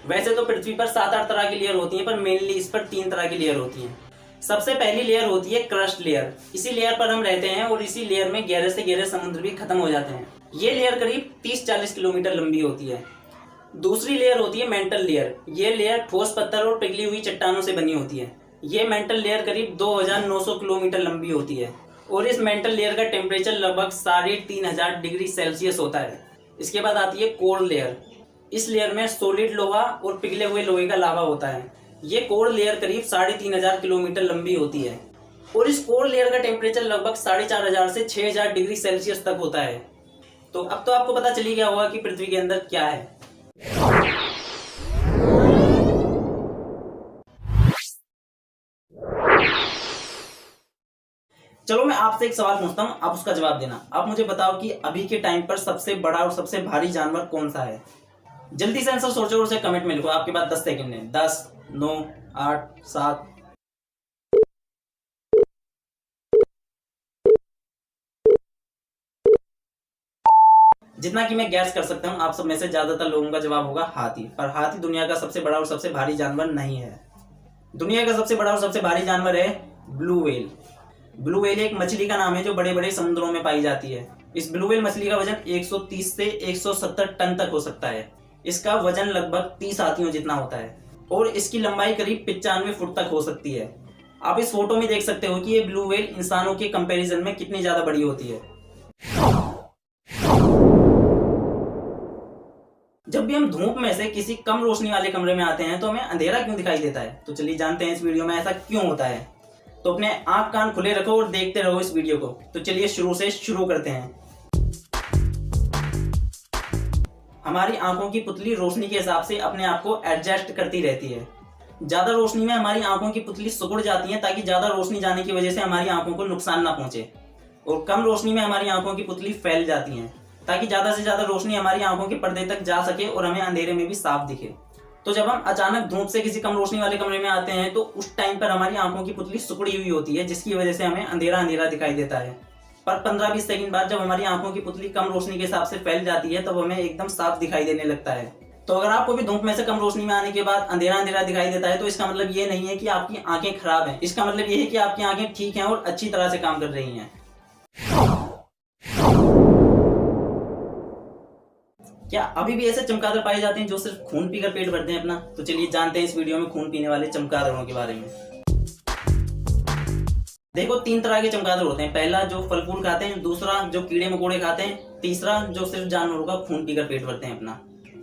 Speaker 1: वैसे तो पृथ्वी पर 7-8 तरह की लेयर होती हैं, पर मेनली इस पर 3 तरह की लेयर होती हैं। सबसे पहली लेयर होती है क्रस्ट लेयर। इसी लेयर पर हम रहते हैं और इसी लेयर में गहरे से गहरे समुद्र भी खत्म हो जाते हैं। ये लेयर करीब 30-40 किलोमीटर लंबी होती है। दूसरी लेयर होती है मेंटल लेयर। ये लेयर ठोस पत्थर और पिघली हुई चट्टानों से बनी होती है। ये मेंटल लेयर करीब 2900 किलोमीटर लंबी होती है, और इस मेंटल लेयर का टेम्परेचर लगभग 3500 डिग्री सेल्सियस होता है। इसके बाद आती है कोर लेयर। इस लेयर में सॉलिड लोहा और पिघले हुए लोहे का लावा होता है। ये कोर लेयर करीब 3500 किलोमीटर लंबी होती है, और इस कोर लेयर का टेम्परेचर लगभग 4500 से 6000 डिग्री सेल्सियस तक होता है। तो अब तो आपको पता चली गया होगा कि पृथ्वी के अंदर क्या है। चलो मैं आपसे एक सवाल पूछता हूँ, आप उसका जवाब देना। आप मुझे बताओ कि अभी के टाइम पर सबसे बड़ा और सबसे भारी जानवर कौन सा है। जल्दी से आंसर सोचो और उसे कमेंट में लिखो। आपके पास 10 सेकंड है। 10, 9, 8, 7, जितना कि मैं गैस कर सकता हूँ, आप सब में से ज्यादातर लोगों का जवाब होगा हाथी। पर हाथी दुनिया का सबसे बड़ा और सबसे भारी जानवर नहीं है। दुनिया का सबसे बड़ा और सबसे भारी जानवर है ब्लू व्हेल। ब्लू व्हेल एक मछली का नाम है जो बड़े बड़े समुद्रों में पाई जाती है। इस ब्लू व्हेल मछली का वजन 130 से 170 टन तक हो सकता है। इसका वजन लगभग 30 हाथियों जितना होता है और इसकी लंबाई करीब 95 फुट तक हो सकती है। आप इस फोटो में देख सकते हो कि ये ब्लू व्हेल इंसानों के कंपैरिजन में कितनी ज्यादा बड़ी होती है। जब भी हम धूप में से किसी कम रोशनी वाले कमरे में आते हैं तो हमें अंधेरा क्यों दिखाई देता है? तो चलिए जानते हैं इस वीडियो में ऐसा क्यों होता है। तो अपने आंख कान खुले रखो और देखते रहो इस वीडियो को। तो चलिए शुरू से शुरू करते हैं। हमारी आंखों की पुतली रोशनी के हिसाब से अपने आप को एडजस्ट करती रहती है। ज्यादा रोशनी में हमारी आंखों की पुतली सिकुड़ जाती है ताकि ज्यादा रोशनी जाने की वजह से हमारी आंखों को नुकसान ना पहुंचे, और कम रोशनी में हमारी आंखों की पुतली फैल जाती है ताकि ज्यादा से ज्यादा रोशनी हमारी आंखों के पर्दे तक जा सके और हमें अंधेरे में भी साफ दिखे। तो जब हम अचानक धूप से किसी कम रोशनी वाले कमरे में आते हैं तो उस टाइम पर हमारी आंखों की पुतली सिकुड़ी हुई होती है, जिसकी वजह से हमें अंधेरा अंधेरा दिखाई देता है। पर 15-20 सेकंड बाद जब हमारी आंखों की पुतली कम रोशनी के हिसाब से फैल जाती है तब हमें एकदम साफ दिखाई देने लगता है। तो अगर आपको भी धूप में से कम रोशनी में आने के बाद अंधेरा अंधेरा दिखाई देता है तो इसका मतलब ये नहीं है कि आपकी आंखें खराब हैं। इसका मतलब ये है कि आपकी आंखें ठीक हैं और अच्छी तरह से काम कर रही हैं। क्या अभी भी ऐसे चमगादड़ पाए जाते हैं जो सिर्फ खून पीकर पेट भरते हैं अपना? तो चलिए जानते हैं इस वीडियो में खून पीने वाले चमगादड़ों के बारे में। देखो, 3 तरह के चमगादड़ होते हैं। पहला जो फल फूल खाते हैं, दूसरा जो कीड़े मकोड़े खाते हैं, तीसरा जो सिर्फ जानवरों का खून पीकर पेट भरते हैं अपना।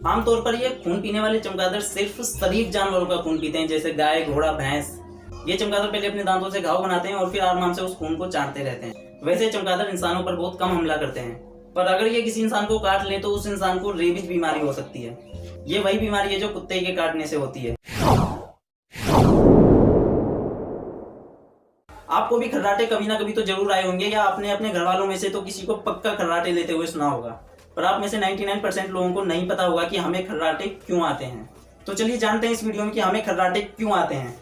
Speaker 1: आमतौर पर ये खून पीने वाले चमगादड़ सिर्फ शरीफ जानवरों का खून पीते हैं, जैसे गाय, घोड़ा, भैंस। ये चमगादड़ पहले अपने दांतों से घाव बनाते हैं और फिर आराम से उस खून को चाटते रहते हैं। वैसे चमगादड़ इंसानों पर बहुत कम हमला करते हैं, पर अगर ये किसी इंसान को काट ले तो उस इंसान को रेबीज बीमारी हो सकती है। ये वही बीमारी है जो कुत्ते के काटने से होती है। आपको भी खर्राटे कभी ना कभी तो जरूर आए होंगे, या आपने अपने घर वालों में से तो किसी को पक्का खर्राटे लेते हुए सुना होगा। पर आप में से 99% लोगों को नहीं पता होगा कि हमें खर्राटे क्यों आते हैं। तो चलिए जानते हैं इस वीडियो में कि हमें खर्राटे क्यों आते हैं।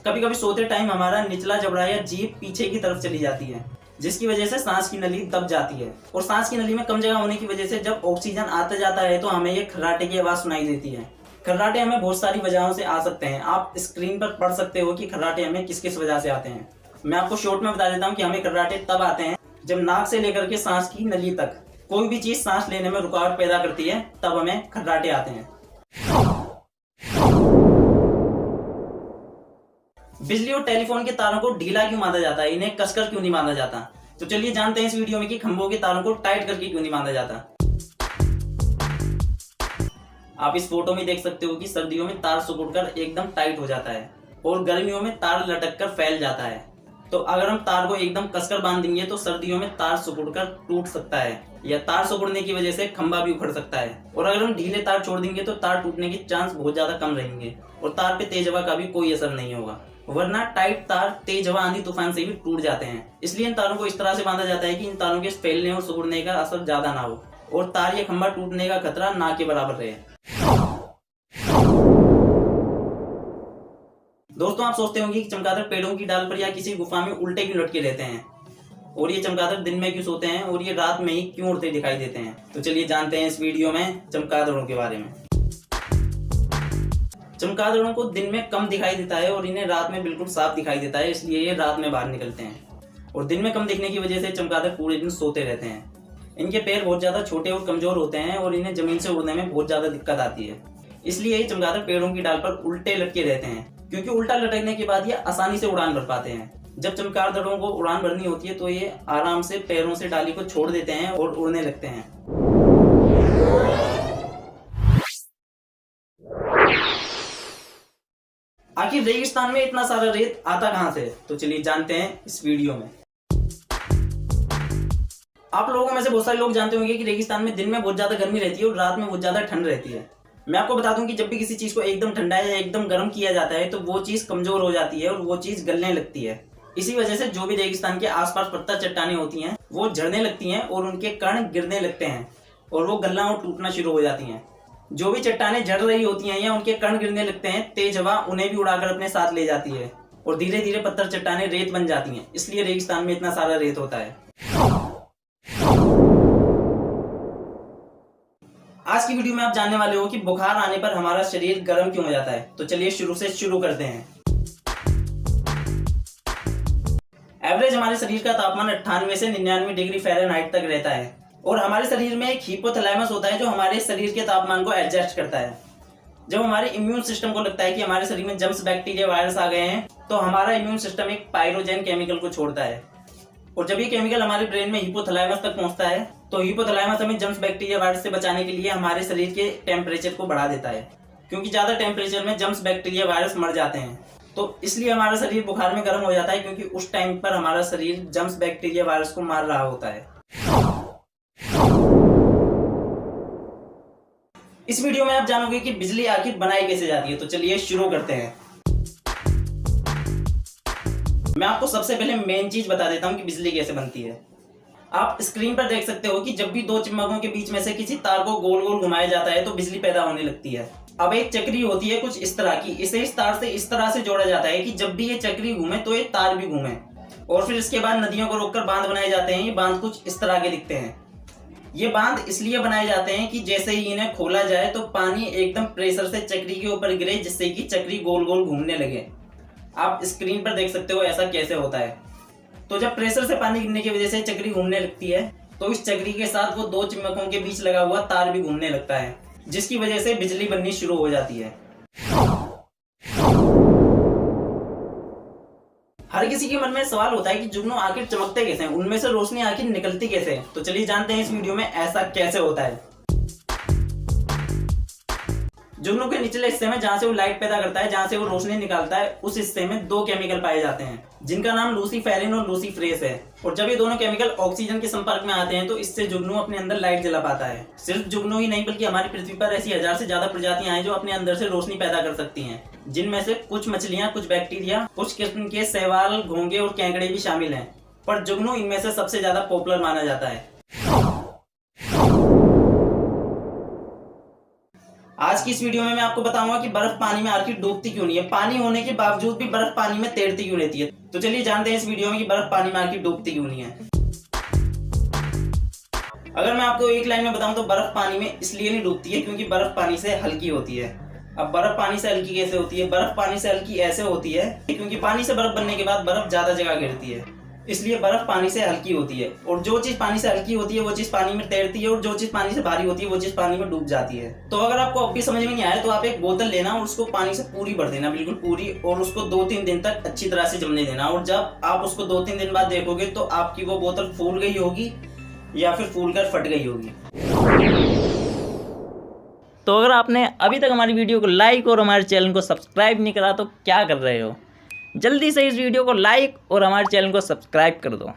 Speaker 1: कभी कभी सोते टाइम हमारा निचला जबड़ा या जीभ पीछे की तरफ चली जाती है, जिसकी वजह से सांस की नली दब जाती है, और सांस की नली में कम जगह होने की वजह से जब ऑक्सीजन आता जाता है तो हमें ये खर्राटे की आवाज सुनाई देती है। खर्राटे हमें बहुत सारी वजहों से आ सकते हैं। आप स्क्रीन पर पढ़ सकते हो कि खर्राटे हमें किस किस वजह से आते हैं। मैं आपको शॉर्ट में बता देता हूँ कि हमें खर्राटे तब आते हैं जब नाक से लेकर के सांस की नली तक कोई भी चीज सांस लेने में रुकावट पैदा करती है, तब हमें खर्राटे आते हैं। बिजली और टेलीफोन के तारों को ढीला क्यों बांधा जाता है? इन्हें कसकर क्यों नहीं बांधा जाता? तो चलिए जानते हैं इस वीडियो में कि खंभों के तारों को टाइट करके क्यों नहीं बांधा जाता। आप इस फोटो में देख सकते हो कि सर्दियों में तार सिकुड़कर एकदम टाइट हो जाता है और गर्मियों में तार लटक कर फैल जाता है। तो अगर हम तार को एकदम कसकर बांध देंगे तो सर्दियों में तार सिकुड़कर टूट सकता है, या तार सिकुड़ने की वजह से खंभा भी उखड़ सकता है। और अगर हम ढीले तार छोड़ देंगे तो तार टूटने के चांस बहुत ज्यादा कम रहेंगे और तार पे तेज हवा का भी कोई असर नहीं होगा। वरना टाइट तार तेज हवा, आंधी तूफान से भी टूट जाते हैं। इसलिए इन तारों को इस तरह से बांधा जाता है कि इन तारों के फैलने और सिकुड़ने का असर ज्यादा ना हो और तार या खंभा टूटने का खतरा ना के बराबर रहे। दोस्तों, आप सोचते होंगे कि चमगादड़ पेड़ों की डाल पर या किसी गुफा में उल्टे क्यों लटके रहते हैं, और ये चमगादड़ दिन में क्यों सोते हैं और ये रात में ही क्यों उड़ते दिखाई देते हैं। तो चलिए जानते हैं इस वीडियो में चमगादड़ों के बारे में। चमगादड़ों को दिन में कम दिखाई देता है और इन्हें रात में बिल्कुल साफ दिखाई देता है, इसलिए ये रात में बाहर निकलते हैं। और दिन में कम दिखने की वजह से चमगादड़ पूरे दिन सोते रहते हैं। इनके पैर बहुत ज्यादा छोटे और कमजोर होते हैं और इन्हें जमीन से उड़ने में बहुत ज्यादा दिक्कत आती है। इसलिए ये चमगादड़ पेड़ों की डाल पर उल्टे लटके रहते हैं, क्योंकि उल्टा लटकने के बाद ये आसानी से उड़ान भर पाते हैं। जब चमगादड़ों को उड़ान भरनी होती है तो ये आराम से पैरों से डाली को छोड़ देते हैं और उड़ने लगते हैं। आखिर रेगिस्तान में इतना सारा रेत आता कहां से? तो चलिए जानते हैं इस वीडियो में। आप लोगों में से बहुत सारे लोग जानते होंगे कि रेगिस्तान में दिन में बहुत ज्यादा गर्मी रहती है और रात में बहुत ज्यादा ठंड रहती है। मैं आपको बता दूं कि जब भी किसी चीज को एकदम ठंडा या एकदम गर्म किया जाता है तो वो चीज कमजोर हो जाती है और वो चीज गलने लगती है। इसी वजह से जो भी रेगिस्तान के आसपास पत्थर चट्टानें होती हैं वो झड़ने लगती हैं और उनके कण गिरने लगते हैं और वो गलना और टूटना शुरू हो जाती हैं। जो भी चट्टानें झड़ रही होती हैं या उनके कण गिरने लगते हैं, तेज हवा उन्हें भी उड़ाकर अपने साथ ले जाती है और धीरे धीरे पत्थर चट्टानें रेत बन जाती हैं। इसलिए रेगिस्तान में इतना सारा रेत होता है। आज की वीडियो में आप जानने वाले हो कि बुखार आने पर हमारा शरीर गर्म क्यों हो जाता है। तो चलिए शुरू करते हैं। एवरेज हमारे शरीर का तापमान 98 से 99 डिग्री फ़ारेनहाइट तक रहता है और हमारे शरीर में एक हिपोथैलेमस होता है जो हमारे शरीर के तापमान को एडजस्ट करता है। जब हमारे इम्यून सिस्टम को लगता है कि हमारे शरीर में जर्म्स, बैक्टीरिया, वायरस आ गए हैं तो हमारा इम्यून सिस्टम एक पाइरोजेन केमिकल को छोड़ता है और जब ये केमिकल हमारे ब्रेन में हिपोथैलेमस तक पहुंचता है तो हिपोथैलेमस हमें जर्म्स, बैक्टीरिया, वायरस से बचाने के लिए हमारे शरीर के टेम्परेचर को बढ़ा देता है, क्योंकि ज्यादा टेम्परेचर में जर्म्स, बैक्टीरिया, वायरस मर जाते हैं। तो इसलिए हमारा शरीर बुखार में गर्म हो जाता है, क्योंकि उस टाइम पर हमारा शरीर जर्म्स, बैक्टीरिया, वायरस को मार रहा होता है। इस वीडियो में आप जानोगे कि बिजली आखिर बनाई कैसे जाती है। तो चलिए शुरू करते हैं। मैं आपको सबसे पहले मेन चीज बता देता हूं कि बिजली कैसे बनती है। आप स्क्रीन पर देख सकते हो कि जब भी दो चुंबकों के बीच में से किसी तार को गोल गोल घुमाया जाता है तो बिजली पैदा होने लगती है। अब एक चक्री होती है कुछ इस तरह की, इसे इस तार से इस तरह से जोड़ा जाता है कि जब भी ये चक्री घूमे तो ये तार भी घूमे। और फिर इसके बाद नदियों को रोककर बांध बनाए जाते हैं। ये बांध कुछ इस तरह के दिखते हैं। ये बांध इसलिए बनाए जाते हैं कि जैसे ही इन्हें खोला जाए तो पानी एकदम प्रेशर से चक्री के ऊपर गिरे, जिससे कि चक्री गोल गोल घूमने लगे। आप स्क्रीन पर देख सकते हो ऐसा कैसे होता है। तो जब प्रेशर से पानी गिरने की वजह से चक्री घूमने लगती है तो इस चक्री के साथ वो दो चुंबकों के बीच लगा हुआ तार भी घूमने लगता है, जिसकी वजह से बिजली बननी शुरू हो जाती है। हर किसी के मन में सवाल होता है कि जुगनू आखिर चमकते कैसे हैं, उनमें से रोशनी आखिर निकलती कैसे है। तो चलिए जानते हैं इस वीडियो में ऐसा कैसे होता है। जुगनू के निचले हिस्से में जहां से वो लाइट पैदा करता है, जहां से वो रोशनी निकालता है, उस हिस्से में दो केमिकल पाए जाते हैं जिनका नाम लूसीफेरिन और लूसीफरेस है। और जब ये दोनों केमिकल ऑक्सीजन के संपर्क में आते हैं तो इससे जुगनू अपने अंदर लाइट जला पाता है। सिर्फ जुगनू ही नहीं बल्कि हमारी पृथ्वी पर ऐसी 1000 से ज्यादा प्रजातियां हैं जो अपने अंदर से रोशनी पैदा कर सकती हैं, जिनमें से कुछ मछलियां, कुछ बैक्टीरिया, कुछ किस्म के शैवाल, घोंगे और केकड़े भी शामिल हैं। पर जुगनू इनमें से सबसे ज्यादा पॉपुलर माना जाता है। आज की इस वीडियो में मैं आपको बताऊंगा कि बर्फ पानी में आखिर डूबती क्यों नहीं है। पानी होने के बावजूद भी बर्फ पानी में तैरती क्यों रहती है। तो चलिए जानते हैं इस वीडियो में कि बर्फ पानी में आखिर डूबती क्यों नहीं है। अगर मैं आपको एक लाइन में बताऊं तो बर्फ पानी में इसलिए नहीं डूबती है क्योंकि बर्फ पानी से हल्की होती है। अब बर्फ पानी से हल्की कैसे होती है? बर्फ पानी से हल्की ऐसे होती है क्योंकि पानी से बर्फ बनने के बाद बर्फ ज्यादा जगह घेरती है, इसलिए बर्फ पानी से हल्की होती है। और जो चीज पानी से हल्की होती है वो चीज पानी में तैरती है और जो चीज पानी से भारी होती है वो चीज पानी में डूब जाती है। तो अगर आपको अब भी समझ में नहीं आया तो आप एक बोतल लेना और उसको पानी से पूरी भर देना, बिल्कुल पूरी, और उसको 2-3 दिन तक अच्छी तरह से जमने देना। और जब आप उसको 2-3 दिन बाद देखोगे तो आपकी वो बोतल फूल गई होगी या फिर फूल कर फट गई होगी।
Speaker 2: तो अगर आपने अभी तक हमारी वीडियो को लाइक और हमारे चैनल को सब्सक्राइब नहीं करा तो क्या कर रहे हो? जल्दी से इस वीडियो को लाइक और हमारे चैनल को सब्सक्राइब कर दो।